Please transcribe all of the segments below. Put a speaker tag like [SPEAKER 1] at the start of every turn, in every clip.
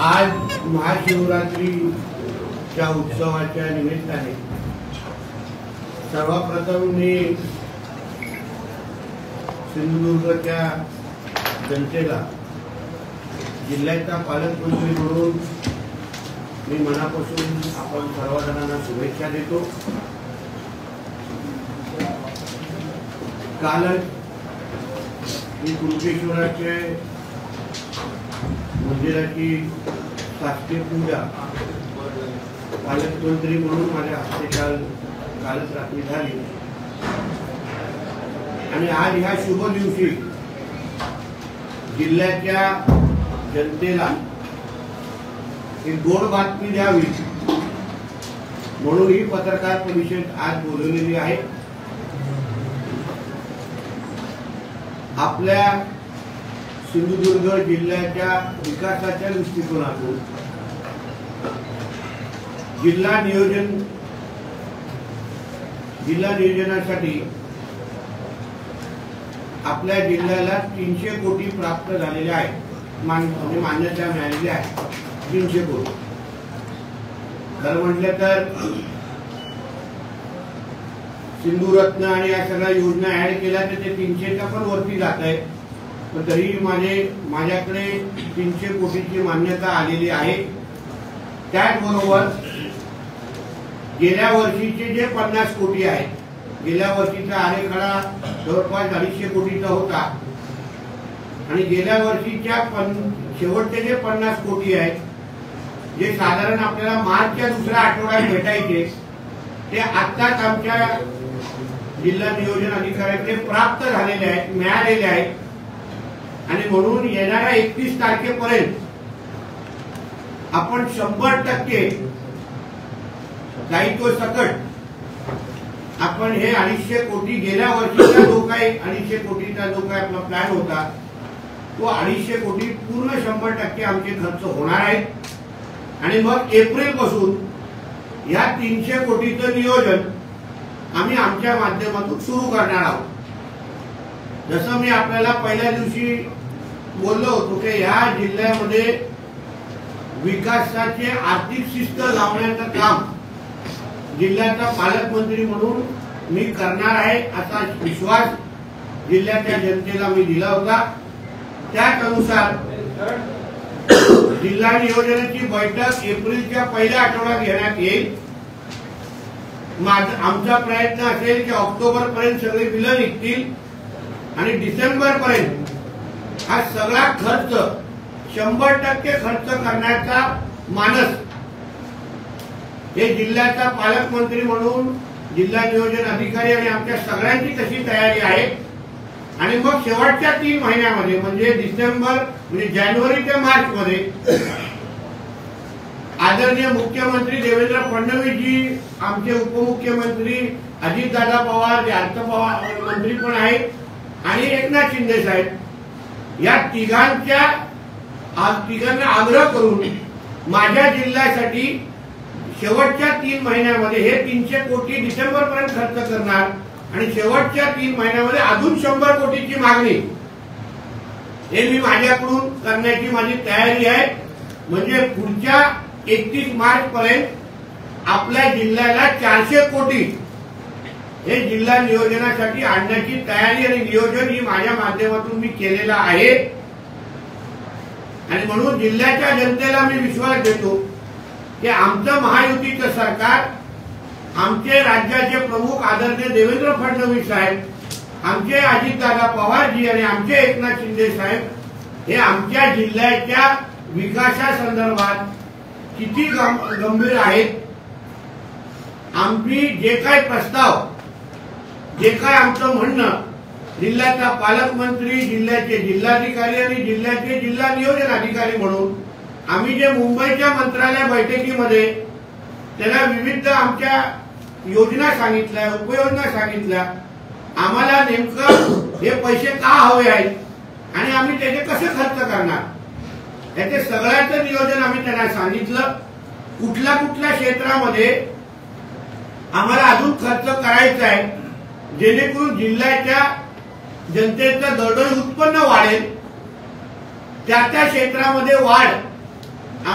[SPEAKER 1] आज महाशिवरात्रीच्या उत्सवाच्या निमित्ताने सर्वप्रथम मी सिंधुदुर्गच्या जनतेला जिल्ह्याचा पालकमंत्री म्हणून मी मनापासून आपण सर्वजणांना शुभेच्छा देतो। कालच मी कुणकेश्वराचे मंदिराची शासकीय पूजा पालकमंत्री म्हणून माझ्या हस्ते कालच रात्री झाली आणि आज ह्या शुभ दिवशी जिल्ह्याच्या जनतेला एक गोड बातमी द्यावी म्हणून ही पत्रकार परिषद आज बोलवलेली आहे। आपल्या सिंधुदुर्ग जिल्ह्याच्या विकासाच्या दृष्टिकोनातून जिल्हा नियोजनासाठी आपल्या जिल्ह्याला 300 कोटी प्राप्त झालेले आहेत, मान्यता मिळालेली आहे। 300 कोटी खरं म्हटलं तर सिंधुरत्न आणि या सगळ्या योजना ऍड केल्या तर ते 300च्या पण वरती जात आहे, पण तरी माझ्याकडे 300 कोटीची मान्यता आलेली आहे। त्याचबरोबर गेल्या वर्षीचे जे 50 कोटी आहेत, गेल्या वर्षीचा आरेखडा जवळपास 250 कोटीचा होता आणि गेल्या वर्षीच्या शेवटचे जे 50 कोटी आहेत जे साधारण आपल्याला मार्चच्या दुसऱ्या आठवड्यात भेटायचे ते आत्ताच आमच्या जिल्हा नियोजन अधिकाऱ्यांकडे प्राप्त झालेले आहेत, मिळालेले आहेत आणि म्हणून येणाऱ्या 31 तारखेपर्यंत आपण 100% दायित्व सकट आपण हे 250 कोटी गेल्या वर्षीचा जो काही 250 कोटीचा जो काही आपला प्लॅन होता तो 250 कोटी पूर्ण 100% आमचे खर्च होणार आहेत आणि मग एप्रिल पासून या 300 कोटीचं नियोजन आम्ही आमच्या माध्यमातून सुरू करणार आहोत। जसं मी आपल्याला पहिल्या दिवशी बोललो होतो की या जिल्ह्यामध्ये विकासाचे आर्थिक शिस्त लावण्याचं काम जिल्ह्याचा पालकमंत्री म्हणून मी करणार आहे असा विश्वास जिल्ह्याच्या जनतेला मी दिला होता। त्याच अनुसार जिल्हा नियोजनाची बैठक एप्रिलच्या पहिल्या आठवड्यात घेण्यात येईल। आमचा प्रयत्न असेल की ऑक्टोबर पर्यंत सगळे बिलं निघतील आणि डिसेंबर पर्यंत हा सगळा खर्च 100% खर्च करण्याचा मानस हे जिल्ह्याचा पालकमंत्री म्हणून जिल्हा नियोजन अधिकारी आणि आमच्या सगळ्यांची तशी तयारी आहे आणि मग शेवटच्या 3 महिन्यामध्ये म्हणजे डिसेंबर म्हणजे जानेवारी ते मार्च मध्ये आदरणीय मुख्यमंत्री देवेंद्र फडणवीस जी, आमचे उपमुख्यमंत्री अजितदादा पवार जे अर्थ मंत्री पण आहेत आणि एकनाथ शिंदे साहेब या तिघांना आग्रह करून माझ्या जिल्ह्यासाठी शेवटच्या 3 महिन्यामध्ये हे 300 कोटी डिसेंबर पर्यंत खर्च करणार आणि शेवटच्या 3 महिन्यामध्ये अजून 100 कोटीची मागणी हे मी माझ्याकडून करण्याची माझी तयारी आहे। म्हणजे पुढच्या 31 मार्च पर्यंत आपल्या जिल्ह्याला 400 कोटी हे जिल्हा नियोजनासाठी आणण्याची तयारी आणि नियोजन ही माझ्या माध्यमातून मी केलेला आहे आणि म्हणून जिल्ह्याच्या जनतेला मी विश्वास देतो की आमचं महायुतीचं सरकार, आमचे राज्याचे प्रमुख आदरणीय देवेंद्र फडणवीस साहेब, आमचे अजितदादा पवारजी आणि आमचे एकनाथ शिंदे साहेब हे आमच्या जिल्ह्याच्या विकासासंदर्भात किती गंभीर आहेत। आम्ही जे काही प्रस्ताव, जे काय आमचं म्हणणं जिल्ह्याचा पालकमंत्री, जिल्ह्याचे जिल्हाधिकारी आणि जिल्ह्याचे जिल्हा नियोजन अधिकारी म्हणून आम्ही जे मुंबईच्या मंत्रालय बैठकीमध्ये त्याला विविध आमच्या योजना सांगितल्या, उपयोजना सांगितल्या, आम्हाला नेमकं हे पैसे का हवे आहेत आणि आम्ही त्याचे कसे खर्च करणार याचे सगळ्याचं नियोजन आम्ही त्यांना सांगितलं। कुठल्या कुठल्या क्षेत्रामध्ये आम्हाला अजून खर्च करायचा आहे जेणेकरून जिल्ह्याच्या जनतेचं दरडोई उत्पन्न वाढेल, त्या क्षेत्रामध्ये वाढ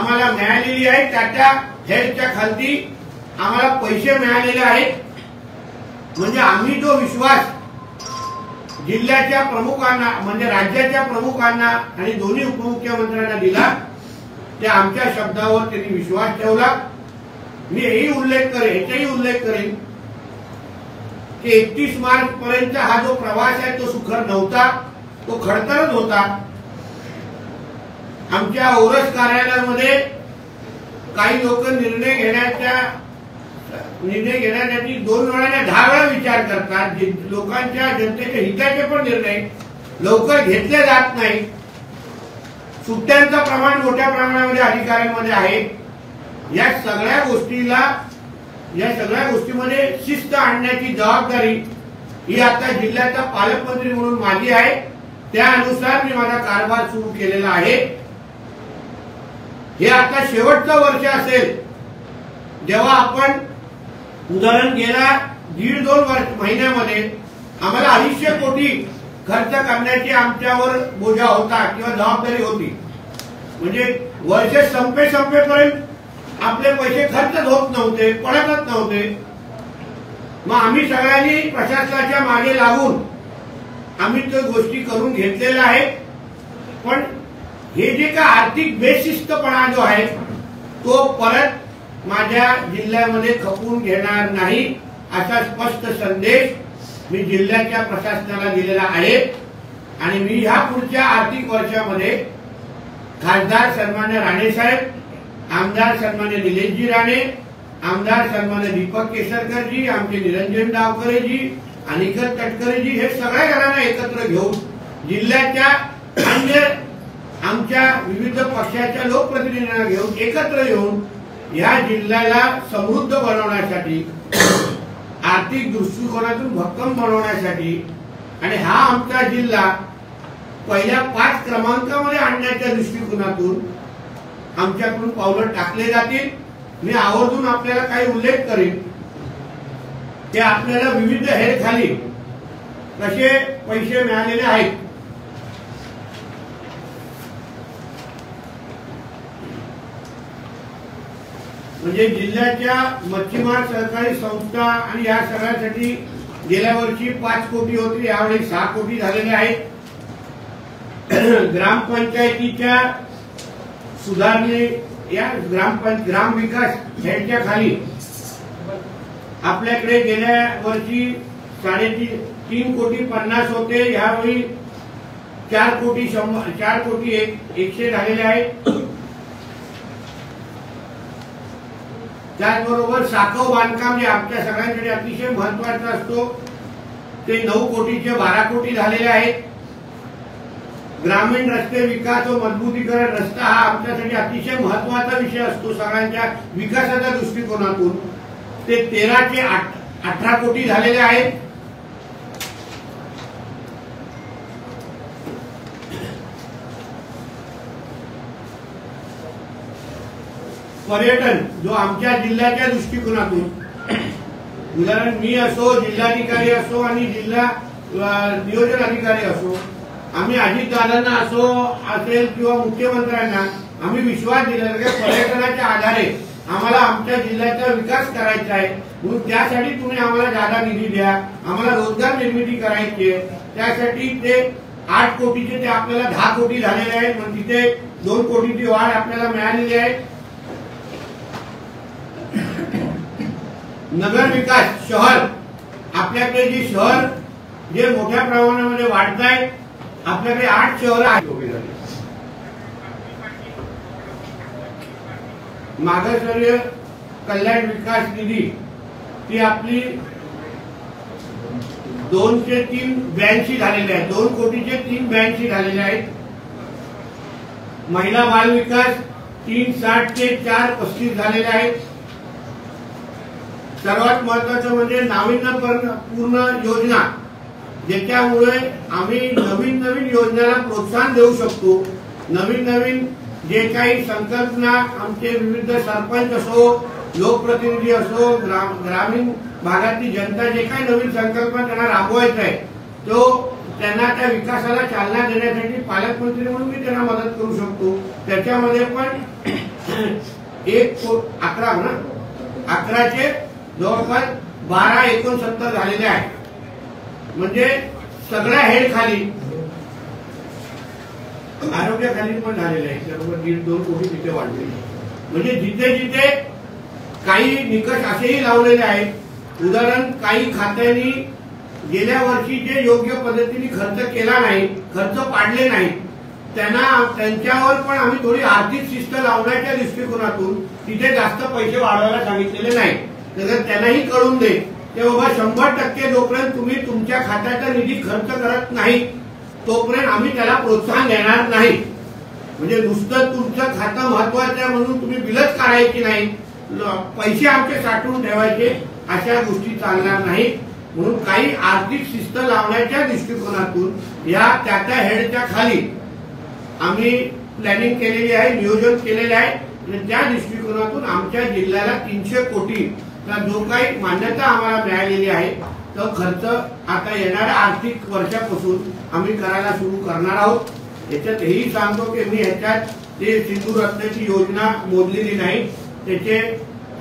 [SPEAKER 1] आम्हाला मिळालेली आहे, टाटा हेल्थच्या खालती आम्हाला पैसे मिळालेले आहेत. म्हणजे आम्ही जो विश्वास जिल्ह्याच्या प्रमुखांना म्हणजे राज्याच्या प्रमुखांना आणि दोन्ही उपमुख्यमंत्र्यांना दिला, त्या आमच्या शब्दावर त्यांनी विश्वास ठेवला. मी हेही उल्लेख करेन की 31 मार्च पर्यंत हा जो प्रवास आहे तो सुखर नव्हता, तो खडतरच होता. आमच्या औरस कार्यालयामध्ये काही लोक निर्णय घेण्यासाठी 2 वेळा 10 वेळा विचार करतात. लोकांच्या जनतेच्या हिताचे पण निर्णय लवकर घेतले जात नाही. सुट्ट्यांचं प्रमाण मोठ्या प्रमाणामध्ये अधिकाऱ्यांमध्ये आहे. या सगळ्या गोष्टीमध्ये शिस्त आणण्याची जबाबदारी ही आता जिल्ह्याचा पालकमंत्री म्हणून माझी आहे. त्यानुसार मी माझा कारभार सुरू केलेला आहे. हे आता शेवटचं वर्ष असेल जेव्हा आपण उदाहरण गेल्या 1.5-2 महिन्यामध्ये आम्हाला 250 कोटी खर्च करण्याची आमच्यावर बोजा होता किंवा जबाबदारी होती. म्हणजे वर्ष संपेपर्यंत आपले पैसे खर्चच होत नव्हते, पडतच नव्हते. मग आम्ही सगळ्यांनी प्रशासनाच्या मागे लागून आम्ही त्या गोष्टी करून घेतलेल्या आहेत. पण हे जे का आर्थिक बेशिस्तपणा जो आहे तो परत माझ्या जिल्ह्यामध्ये खपून घेणार नाही असा स्पष्ट संदेश मी जिल्ह्याच्या प्रशासनाला दिलेला आहे. आणि मी ह्या पुढच्या आर्थिक वर्षामध्ये खासदार सन्मान्य राणे साहेब, आमदार सन्मान्य निलेशजी राणे, आमदार सन्मान्य दीपक केसरकरजी, आमचे निरंजन डावकरेजी, अनिकेत तटकरेजी हे सगळ्या जणांना एकत्र घेऊन जिल्ह्याच्या अन्य आमच्या विविध पक्षाच्या लोकप्रतिनिधींना घेऊन एकत्र येऊन या जिल्ह्याला समृद्ध बनवण्यासाठी, आर्थिक दृष्टिकोनातून भक्कम बनवण्यासाठी आणि हा आमचा जिल्हा पहिल्या 5 क्रमांकामध्ये आणण्याच्या दृष्टिकोनातून आमच्याकडून पावलं टाकले जातील. मी आवर्जून आपल्याला काही उल्लेख करेन की आपल्याला विविध हेरखाली कसे पैसे मिळालेले आहेत. म्हणजे जिल्ह्याच्या मच्छीमार सहकारी संस्था आणि या सगळ्यासाठी गेल्या वर्षी 5 कोटी होती, यावेळी 6 कोटी झालेले आहेत. ग्रामपंचायतीच्या सुधारणे या ग्राम विकास यांच्या खाली आपल्याकडे गेल्या वर्षी 3.5 कोटी 50 होते, यावेळी 4 कोटी 100 झालेले आहेत. त्याचबरोबर साखव बांधकाम जे आमच्या सगळ्यांसाठी अतिशय महत्वाचा असतो ते 9 कोटीचे 12 कोटी झालेले आहेत. ग्रामीण रस्ते विकास व मजबूतीकरण, रस्ता हा आमच्यासाठी अतिशय महत्वाचा विषय असतो सगळ्यांच्या विकासाच्या दृष्टिकोनातून, ते 13 ते 18 कोटी झालेले आहेत. पर्यटन जो आमच्या जिल्ह्याच्या दृष्टिकोनातून उदाहरण मी असो, जिल्हाधिकारी असो आणि जिल्हा नियोजन अधिकारी असो, आम्ही अजितदादांना असेल किंवा मुख्यमंत्र्यांना आम्ही विश्वास दिलेला की पर्यटनाच्या आधारे आम्हाला आमच्या जिल्ह्याचा विकास करायचा आहे. म्हणून त्यासाठी तुम्ही आम्हाला जादा निधी द्या, आम्हाला रोजगार निर्मिती करायची आहे. त्यासाठी ते 8 कोटीचे ते आपल्याला 10 कोटी झालेले आहेत. मग तिथे 2 कोटीची वाढ आपल्याला मिळालेली आहे. नगर विकास शहर, आपल्याकडे जे शहर जे मोठ्या प्रमाणामध्ये वाढत आहे, आपल्याकडे 8 शहर आहेत. मागासवर्गीय कल्याण विकास निधी ती आपली 282 झालेली आहे, 2 कोटीचे 382 झालेले आहेत. महिला बाल विकास 360 ते 435 झालेले आहेत. सर्वात महत्वाचं म्हणजे नाविन्यपूर्ण योजना, ज्याच्यामुळे आम्ही नवीन योजनांना प्रोत्साहन देऊ शकतो. नवीन जे काही संकल्पना आमचे विविध सरपंच असो, लोकप्रतिनिधी असो, ग्रामीण भागातील जनता जे काही नवीन संकल्पना त्यांना राबवायचं आहे, तो त्यांना त्या विकासाला चालना देण्यासाठी पालकमंत्री म्हणून मी त्यांना मदत करू शकतो. त्याच्यामध्ये पण 11 ना 11चे जवळपास 1269 झालेले आहे. म्हणजे सगळ्या हेड खाली आरोग्याखाली पण झालेले आहे. सर्व 1.5-2 कोटी तिथे वाढलेले. म्हणजे जिथे जिथे काही निकष असेही लावलेले आहेत. उदाहरण काही खात्यांनी गेल्या वर्षी जे योग्य पद्धतीने खर्च केला नाही, खर्च पाडले नाही, त्यांच्यावर पण आम्ही थोडी आर्थिक शिस्त लावण्याच्या दृष्टिकोनातून तिथे जास्त पैसे वाढवायला सांगितलेले नाही. तर त्यांनाही कळून दे की बाबा 100% जोपर्यंत तुम्ही तुमच्या खात्याचा निधी खर्च करत नाही तोपर्यंत आम्ही त्याला प्रोत्साहन देणार नाही. म्हणजे नुसतं तुमचं खातं महत्वाचं आहे म्हणून तुम्ही बिलच काढायची नाही, पैसे आमचे साठवून ठेवायचे, अशा गोष्टी चालणार नाही. म्हणून काही आर्थिक शिस्त लावण्याच्या दृष्टिकोनातून या त्या हेडच्या खाली आम्ही प्लॅनिंग केलेली आहे, नियोजन केलेले आहे. आणि त्या दृष्टिकोनातून आमच्या जिल्ह्याला 300 कोटीचा जो काही मान्यता आम्हाला मिळालेली आहे तो खर्च आता येणाऱ्या आर्थिक वर्षापासून आम्ही करायला सुरू करणार आहोत. याच्यात हेही सांगतो की मी ह्याच्यात ते सिंधू रत्नाची योजना मोजलेली नाही. त्याचे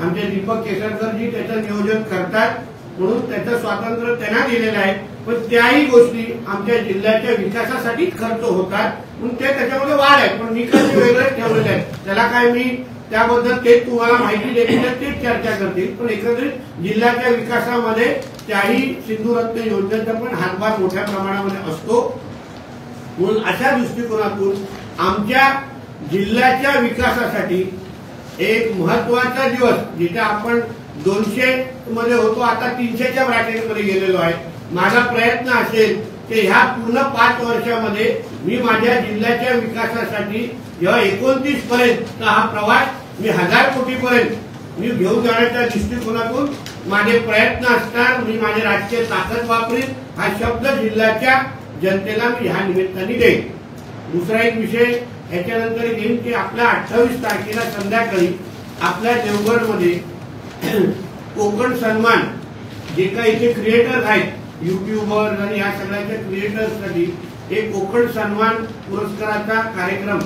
[SPEAKER 1] आमचे दीपक केसरकरजी त्याचं नियोजन करतात म्हणून त्याचं स्वातंत्र्य त्यांना दिलेलं आहे. पण त्याही गोष्टी आमच्या जिल्ह्याच्या विकासासाठीच खर्च होतात म्हणून ते त्याच्यामध्ये वाढ आहे. पण निकष वेगळे ठेवलेले आहेत. त्याला काय मी त्याबद्दल तेच तुम्हाला माहिती देतील, तेच चर्चा करतील. पण एकंदरीत जिल्ह्याच्या विकासामध्ये त्याही सिंधू रत्न योजनेचा पण हातभार मोठ्या प्रमाणामध्ये असतो. म्हणून अशा दृष्टिकोनातून आमच्या जिल्ह्याच्या विकासासाठी एक महत्वाचा दिवस, जिथे आपण 200 मध्ये होतो आता 300च्या ब्रॅकेटमध्ये गेलेलो आहे. माझा प्रयत्न असेल की ह्या पूर्ण 5 वर्षामध्ये मी माझ्या जिल्ह्याच्या विकासासाठी जेव्हा 29 पर्यंत हा प्रवास मी 1000 कोटीपर्यंत मी घेऊन जाण्याच्या दृष्टिकोनातून माझे प्रयत्न असणार. मी माझी राजकीय ताकद वापरीन हा शब्द जिल्ह्याच्या जनतेला मी ह्या निमित्ताने देईन. दुसरा एक विषय याच्यानंतर घेईन की आपल्या 28 तारखेला संध्याकाळी आपल्या देवगडमध्ये कोकण सन्मान जे काही इथे क्रिएटर आहेत, युट्यूबर आणि या सगळ्याच्या क्रिएटर्ससाठी एक कोकण सन्मान पुरस्काराचा कार्यक्रम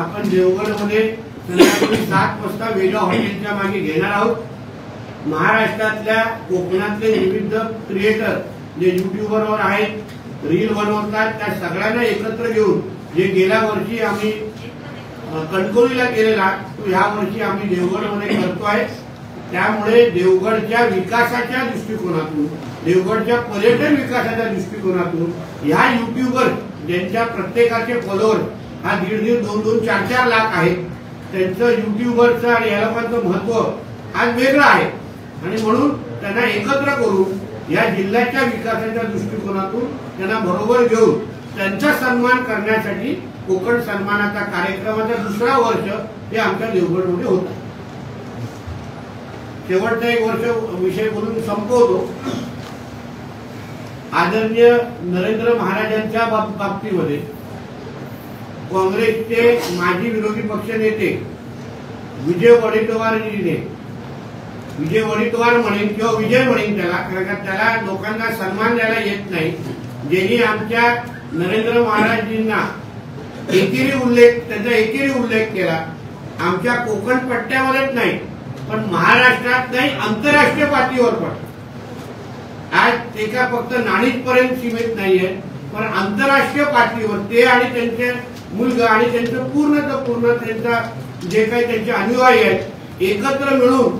[SPEAKER 1] आपण देवगडमध्ये संध्याकाळी 7 वाजता वेगा हॉटेलच्या मागे घेणार आहोत. महाराष्ट्रातल्या कोकणातले विविध क्रिएटर जे युट्यूबरवर आहेत, रील बनवतात, त्या सगळ्यांना एकत्र घेऊन जे गेल्या वर्षी आम्ही कणकवलीला केलेला तो ह्या वर्षी आम्ही देवगडमध्ये करतोय. त्यामुळे देवगडच्या विकासाच्या दृष्टिकोनातून, देवगडच्या पर्यटन विकासाच्या दृष्टिकोनातून ह्या युट्यूबर ज्यांच्या प्रत्येकाचे फॉलोअर हा 1.5, 2, 4 लाख आहेत, त्यांचं युट्यूबरचं आणि या लोकांचं महत्व आज वेगळं आहे. आणि म्हणून त्यांना एकत्र करून या जिल्ह्याच्या विकासाच्या दृष्टिकोनातून त्यांना बरोबर घेऊन त्यांचा सन्मान करण्यासाठी कोकण सन्मानाचा कार्यक्रमाचा 2रा वर्ष हे आमच्या देवगडमध्ये होत आहे. शेवटचा एक वर्ष विषय बोलून संपवतो. आदरणीय नरेंद्र महाराजांच्या बाबतीमध्ये काँग्रेसचे माजी विरोधी पक्ष नेते विजय वडेट्टीवारजीने, विजय वडेट्टीवार म्हणेन किंवा विजय म्हणेन त्याला, कारण त्याला लोकांना सन्मान द्यायला येत नाही, ज्यांनी आमच्या नरेंद्र महाराजींना त्यांचा एकेरी उल्लेख केला. आमच्या कोकण पट्ट्यामध्येच नाही पण महाराष्ट्रात नाही, आंतरराष्ट्रीय पातळीवर पण आज ते का फक्त नाणीजपर्यंत सीमित नाहीये, पण आंतरराष्ट्रीय पातळीवर ते आणि त्यांचे मुलगा आणि त्यांचं पूर्ण त्यांचा जे काही त्यांचे अनुयायी आहेत एकत्र मिळून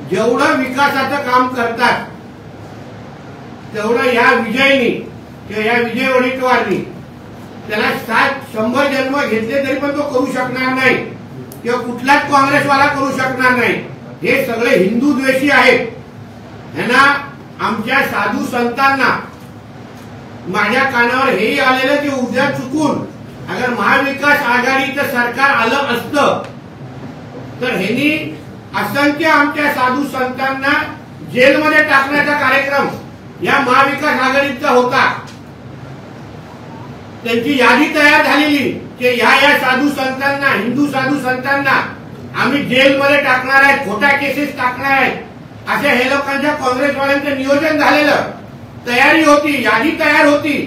[SPEAKER 1] जेवढं विकासाचं काम करतात तेवढं या विजयनी किंवा या विजय वडेट्टीवारनी त्याला 100 जन्म घेतले तरी पण तो करू शकणार नाही किंवा कुठलाच काँग्रेसवाला करू शकणार नाही. हे सगळे हिंदू द्वेषी आहेत. ह्यांना आमच्या साधू संतांना माझ्या कानावर हेही आलेलं की उद्या चुकून अगर महाविकास आघाडीचं सरकार आलं असतं तर ह्यांनी असंख्य आमच्या साधू संतांना जेलमध्ये टाकण्याचा कार्यक्रम या महाविकास आघाडीचा होता. त्यांची यादी तयार झालेली की ह्या साधू संतांना, हिंदू साधू संतांना आम्ही जेलमध्ये टाकणार आहे, खोटा केसेस टाकणार आहे, असे हे लोकांच्या काँग्रेसवाल्यांचं नियोजन झालेलं, तयारी होती, यादी तयार होती.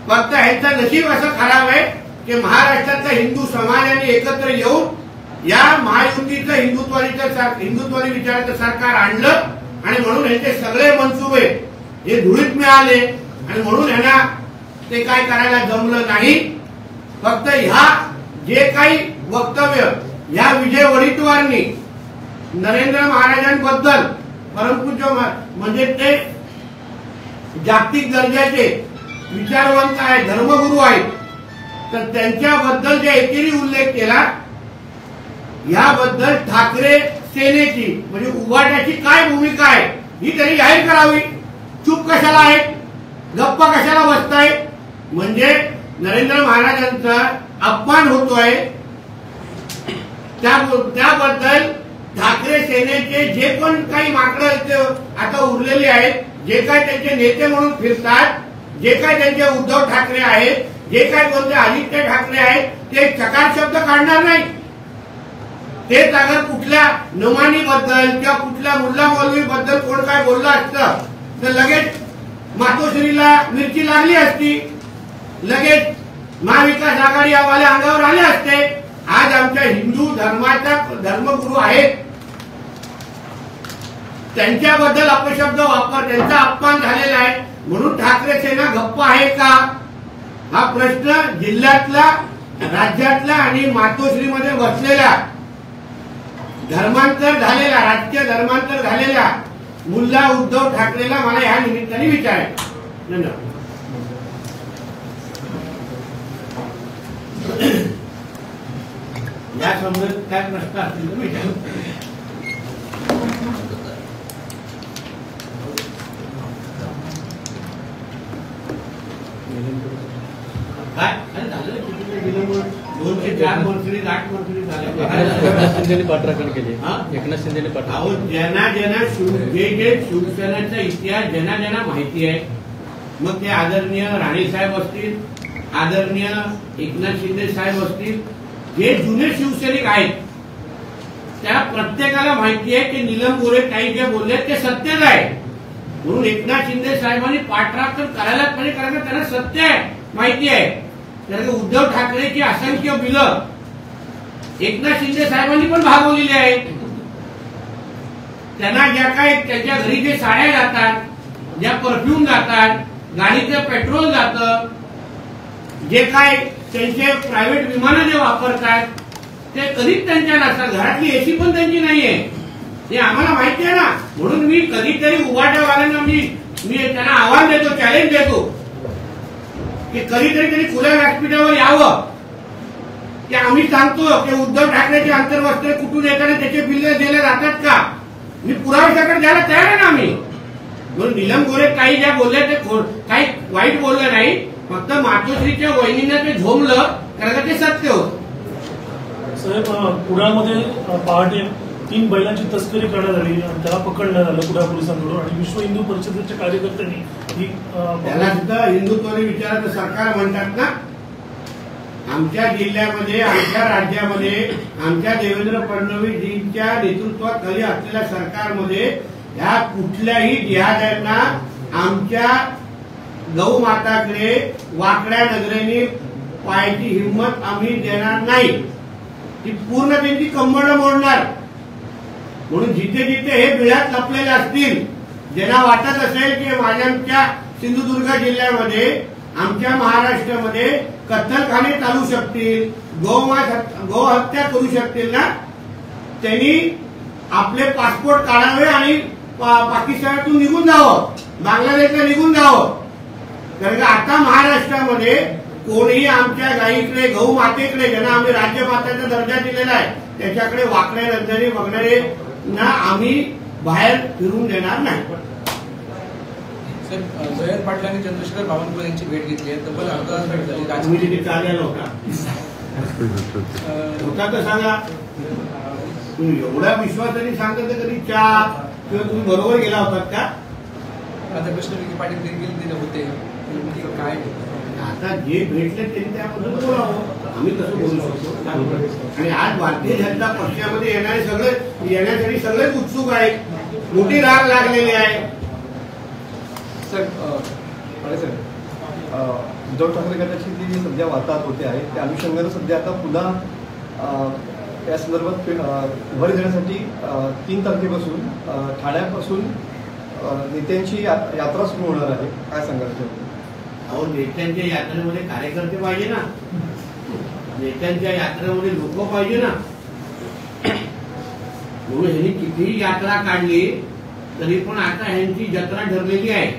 [SPEAKER 1] फक्त ह्यांचं नशीब असं खराब आहे की महाराष्ट्रातल्या हिंदू समाजाने एकत्र येऊन या महायुतीचं हिंदुत्वादी विचाराचं सरकार आणलं आणि म्हणून यांचे सगळे मनसुबे हे धुळीत मिळाले आणि म्हणून यांना ते काय करायला जमलं नाही. फक्त ह्या जे काही वक्तव्य ह्या विजय वडेट्टीवारांनी नरेंद्र महाराजांबद्दल परमपूज्य म्हणजे ते जागतिक दर्जाचे विचारवंत आहे, धर्मगुरू आहेत, तर त्यांच्याबद्दल जे एकेरी उल्लेख केला याबद्दल ठाकरे सेनेची म्हणजे उभाट्याची काय भूमिका आहे ही त्यांनी जाहीर करावी. चूप कशाला आहेत, गप्पा कशाला बसतायत, म्हणजे नरेंद्र महाराजांचा अपमान होतोय. त्याबद्दल ठाकरे सेनेचे जे पण काही माकडं आता उरलेले आहेत, जे काय त्यांचे नेते म्हणून फिरतात, जे काय त्यांचे उद्धव ठाकरे आहेत, जे काय कोणते आदित्य ठाकरे आहेत, ते चकार शब्द काढणार नाही. तेच अगर कुठल्या नमानी बद्दल किंवा कुठल्या मुल्ला मौलवी बद्दल कोण काय बोललं असतं तर लगेच मातोश्रीला मिरची लागली असती, लगेच महाविकास आघाडी वाले अंगावर आले असते. आज आमच्या हिंदू धर्माचा धर्मगुरू आहेत, त्यांच्याबद्दल अपशब्द वापर, त्यांचा अपमान झालेला आहे, म्हणून ठाकरे सेना गप्प आहे का हा प्रश्न जिल्ह्यातला, राज्यातला आणि मातोश्रीमध्ये बसलेला धर्मांतर झालेला, राजकीय धर्मांतर झालेला मुल्ला उद्धव ठाकरेला मला या निमित्ताने विचारायचं. धन्यवाद. या संबंधित काय प्रश्न असतील तर विचारू. काय झालं किती दिलं? 204 मंत्री 8 मंत्री झाले.
[SPEAKER 2] एकनाथ शिंदेने पाठराखण केली. एकनाथ शिंदेने पाठराखण.
[SPEAKER 1] ज्यांना जे शिवसेनेचा इतिहास ज्यांना माहिती आहे, मग ते आदरणीय राणे साहेब असतील, आदरणीय एकनाथ शिंदे साहेब असतील, जे जुने शिवसैनिक आहेत त्या प्रत्येकाला माहिती आहे की नीलम गोरे काही जे बोलले ते सत्यच आहे. म्हणून एकनाथ शिंदे साहेबांनी पाठराखण करायलाच पाहिजे, कारण त्यांना सत्य आहे, माहिती आहे. कारण उद्धव ठाकरेची असंख्य बिलं एकनाथ शिंदे साहेबांनी पण भागवलेली आहेत. त्यांना ज्या काय त्यांच्या घरी जे साड्या जातात, ज्या परफ्यूम जातात, गाडीचं पेट्रोल जातं, जे काय त्यांचे प्रायव्हेट विमानं जे वापरतात ते कधीच त्यांच्या नसतात. घरातली एसी पण त्यांची नाहीये, हे आम्हाला माहिती आहे ना. म्हणून मी कधीतरी उभाट्यावाल्यांना मी त्यांना आव्हान देतो, चॅलेंज देतो की कधीतरी त्यांनी खुल्या व्यासपीठावर यावं, की आम्ही सांगतो की उद्धव ठाकरेचे आंतरवस्त्र कुठून येताना त्याचे बिल दिले जातात का, मी पुराव्याकडे द्यायला तयार आहे ना आम्ही. म्हणून नीलम गोरे काही ज्या बोलले ते काही वाईट बोललं नाही, फक्त मातोश्रीच्या वहिनीनं ते झोमलं कारण ते सत्य होतं.
[SPEAKER 3] साहेब, कुडाळमध्ये पहाटे 3 बैलांची तस्करी करण्यात आली आणि त्याला पकडण्यात आलं कुडाळ पोलिसांकडून आणि विश्व हिंदू परिषदेच्या कार्यकर्त्यांनी ही
[SPEAKER 1] त्याला सुद्धा हिंदुत्वादी विचाराचं सरकार म्हणतात ना. आमच्या जिल्ह्यामध्ये, आमच्या राज्यामध्ये, आमच्या देवेंद्र फडणवीसजींच्या नेतृत्वाखाली असलेल्या सरकारमध्ये या कुठल्याही जिहाद्यांना आमच्या गौमाताकडे वाकड्या नजरेने पाहायची हिंमत आम्ही देणार नाही. ती पूर्ण त्यांची कंबरं मोडणार. म्हणून जिथे जिथे हे बिळात लपलेले असतील, ज्यांना वाटत असेल की माझ्या सिंधुदुर्ग जिल्ह्यामध्ये, आमच्या महाराष्ट्रामध्ये कत्तलखाने चालू शकतील, गोहत्या करू शकतील ना, त्यांनी आपले पासपोर्ट काढावे आणि पाकिस्तानातून निघून जावं, बांगलादेशला निघून जावं. कारण आता महाराष्ट्रामध्ये कोणीही आमच्या गायीकडे, गहू मातेकडे, ज्यांना आम्ही राज्यमातेचा दर्जा दिलेला आहे, त्याच्याकडे वाकड्या नजरेने बघणारे ना आम्ही बाहेर फिरून देणार नाही.
[SPEAKER 4] जयंत पाटलांनी चंद्रशेखर बावनकुळे यांची भेट घेतली आहे, तब्बल अर्धा तास भेट झाली.
[SPEAKER 1] तुम्ही तिथे चाललेला होता तर सांगा. तुम्ही एवढ्या विश्वासाने सांगत कधी चहा किंवा तुम्ही बरोबर गेला होतात का?
[SPEAKER 4] आता कृष्ण विखे पाटील देखील दिले होते, काय
[SPEAKER 1] आता जे भेटले त्यांनी त्याबद्दल बोलावं, आम्ही कसं बोलू शकतो. आणि आज भारतीय जनता पक्षामध्ये येण्यासाठी सगळेच उत्सुक आहेत, मोठी राग लागलेली आहे.
[SPEAKER 5] सर, उद्धव ठाकरे गटाची जी सध्या वाताहत होते आहे त्या अनुषंगाने सध्या आता पुन्हा
[SPEAKER 6] या संदर्भात भर देण्यासाठी 3 तारखेपासून ठाण्यापासून नेत्यांची यात्रा सुरू होणार आहे. काय सांगाल तुम्ही?
[SPEAKER 1] अहो, नेत्यांच्या यात्रेमध्ये कार्यकर्ते पाहिजे ना, नेत्यांच्या यात्रेमध्ये लोक पाहिजे ना. म्हणून ह्यांनी कितीही यात्रा काढली तरी पण आता ह्यांची जत्रा ठरलेली आहे.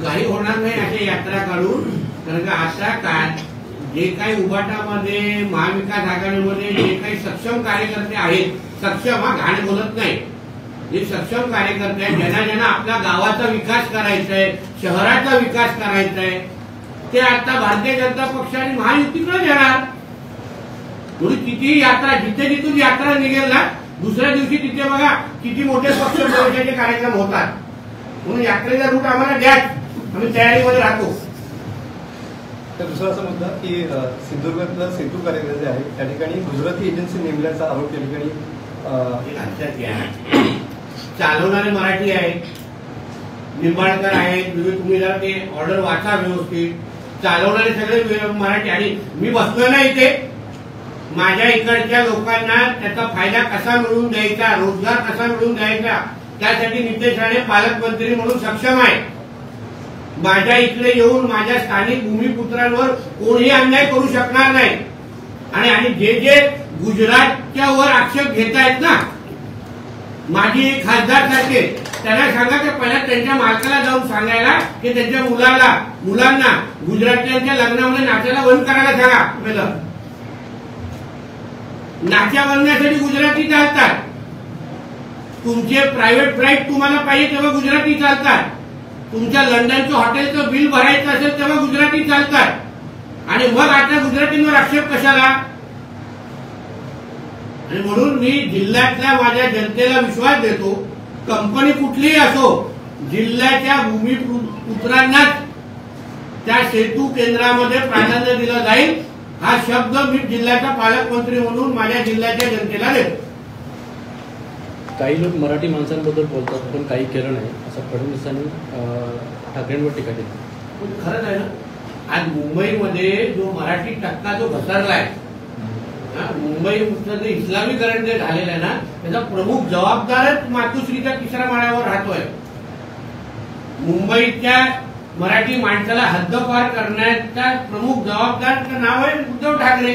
[SPEAKER 1] काही होणार नाही अशा यात्रा काढून. कारण का आता काय जे काही उभाटामध्ये महाविकास आघाडीमध्ये जे काही सक्षम कार्यकर्ते आहेत, सक्षम हा घाण बोलत नाही, जे सक्षम कार्यकर्ते आहेत, ज्यांना ज्यांना आपल्या गावाचा विकास करायचा आहे, शहराचा विकास करायचा आहे, ते आता भारतीय जनता पक्ष आणि महायुतीकडे येणार. म्हणून कितीही यात्रा जिथे जिथून यात्रा निघेल ना, दुसऱ्या दिवशी तिथे बघा किती मोठे पक्ष प्रवेशाचे कार्यक्रम होतात. म्हणून यात्रेचा रूट आम्हाला द्या, आम्ही तयारीमध्ये राहतो.
[SPEAKER 6] तर दुसरा असा मुद्दा की सिंधुदुर्गातलं सेतू कार्यालय जे आहे त्या ठिकाणी गुजराती एजन्सी नेमल्याचा आरोप त्या ठिकाणी
[SPEAKER 1] लक्षात घ्या. चालवणारे मराठी आहेत, निंबाळकर आहेत, तुम्ही जरा ते ऑर्डर वाचा व्यवस्थित. चालवणारे सगळे मराठी. आणि मी बसलो ना इथे, माझ्या इकडच्या लोकांना त्याचा फायदा कसा मिळवून द्यायचा, रोजगार कसा मिळवून द्यायचा, त्यासाठी नितेश राणे पालकमंत्री म्हणून सक्षम आहे. माझ्या इकडे येऊन माझ्या स्थानिक भूमिपुत्रांवर कोणीही अन्याय करू शकणार नाही. आणि जे जे गुजरातच्या वर आक्षेप घेत आहेत ना, माझी खासदार सारखे, त्यांना सांगा की पहिला त्यांच्या मालकाला जाऊन सांगायला की त्यांच्या मुलांना गुजरातच्या लग्नामध्ये नाचायला बंद करायला सांगा. पहिलं नाच्या बनण्यासाठी गुजराती चालतात. तुमचे प्रायव्हेट फ्लाईट तुम्हाला पाहिजे तेव्हा गुजराती चालतात. तुमच्या लंडनचं हॉटेलचं बिल भरायचं असेल तेव्हा गुजराती चालतात. आणि मग आता गुजरातींवर आक्षेप कशाला? आणि म्हणून मी जिल्ह्यातल्या माझ्या जनतेला विश्वास देतो, कंपनी कुठलीही असो, जिल्ह्याच्या भूमिपुत्रांनाच त्या सेतू केंद्रामध्ये प्राधान्य दिलं जाईल. हा शब्द मी जिल्ह्याचा पालकमंत्री म्हणून माझ्या जिल्ह्याच्या जनतेला देतो.
[SPEAKER 2] काही लोक मराठी माणसांबद्दल बोलतात पण काही केलं नाही असं फडणवीसांनी ठाकरेंवर टीका केली.
[SPEAKER 1] खरंच आहे ना. आज मुंबईमध्ये जो मराठी टक्का जो घसरलाय, मुंबईचं जे इस्लामीकरण जे झालेलं आहे ना, त्याचा प्रमुख जबाबदारच मातोश्रीच्या तिसऱ्या माळ्यावर राहतोय. मुंबईच्या मराठी माणसाला हद्दपार करण्याचा प्रमुख जबाबदार नाव आहे उद्धव ठाकरे.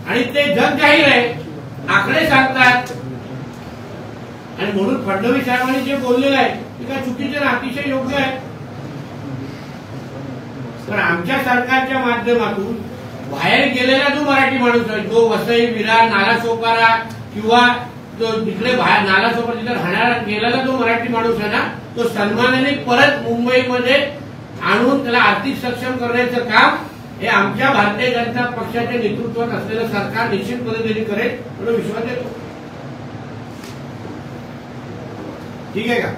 [SPEAKER 1] आणि ते जग जाहीर आहे, आकडे सांगतात. आणि म्हणून फडणवीस साहेबांनी जे बोललेलं आहे ते काय चुकीचे ना, अतिशय योग्य आहे. पण आमच्या सरकारच्या माध्यमातून बाहेर गेलेला जो मराठी माणूस आहे, जो वसई, विरार, नालासोपारा किंवा तो तिकडे बाहेर नालासोपारा तिथे राहणारा गेलेला जो मराठी माणूस आहे ना, तो सन्मानाने परत मुंबईमध्ये आणून त्याला आर्थिक सक्षम करण्याचं काम हे आमच्या भारतीय जनता पक्षाच्या नेतृत्वात असलेलं सरकार निश्चित पद्धतीने करेल म्हणून विश्वास देतो. ठीक आहे का?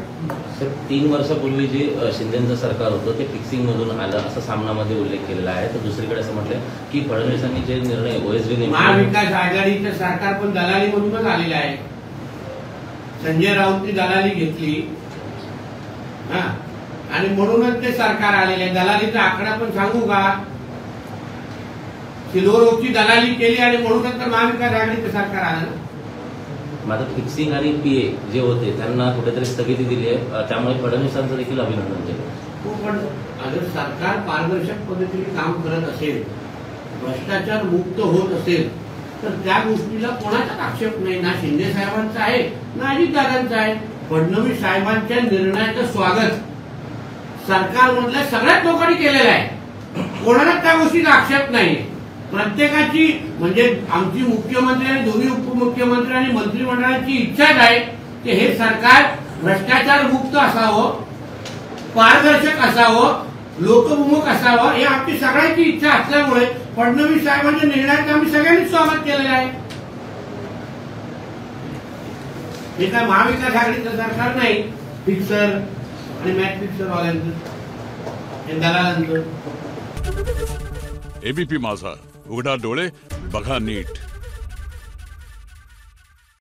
[SPEAKER 7] सर, 3 वर्षापूर्वी जे शिंदेचं सरकार होतं ते फिक्सिंग मधून आलं असं सामनामध्ये उल्लेख केलेला आहे. तर दुसरीकडे असं म्हटलंय की फडणवीसांनी जे निर्णय ओएसडी
[SPEAKER 1] महाविकास आघाडीचं सरकार पण दलालीमधूनच आलेलं आहे. संजय राऊतनी दलाली घेतली आणि म्हणूनच ते सरकार आलेले आहे. दलालीचा आकडा पण सांगू का? सिल्व्हर दलाली केली आणि म्हणूनच तर महाविकास आघाडीचं सरकार आलं ना.
[SPEAKER 7] माझं फिक्सिंग आणि पीए जे होते त्यांना कुठेतरी स्थगिती दिली आहे. त्यामुळे फडणवीसांचं देखील अभिनंदन केलं.
[SPEAKER 1] पण अगर सरकार पारदर्शक पद्धतीने काम करत असेल, भ्रष्टाचार मुक्त होत असेल तर त्या गोष्टीला कोणाचाच आक्षेप नाही. ना शिंदे साहेबांचा आहे ना अजितदादांचा आहे. फडणवीस साहेबांच्या निर्णयाचं स्वागत सरकारमधल्या सगळ्याच लोकांनी केलेलं आहे. कोणालाच त्या गोष्टीचा आक्षेप नाही. प्रत्येकाची म्हणजे आमची मुख्यमंत्री आणि दोन्ही उपमुख्यमंत्री आणि मंत्रिमंडळाची इच्छाच आहे की हे सरकार भ्रष्टाचार मुक्त असावं, पारदर्शक असावं, लोकभिमुख असावं, ही आमची सगळ्यांची इच्छा असल्यामुळे फडणवीस साहेबांच्या निर्णयाचं आम्ही सगळ्यांनी स्वागत केलेलं आहे. हे काय महाविकास आघाडीचं सरकार नाही, फिक्सर आणि मॅच फिक्सर वाल्यांचं, हे दलालांचं.
[SPEAKER 8] एबीपी माझा, उघडा डोळे बघा नीट.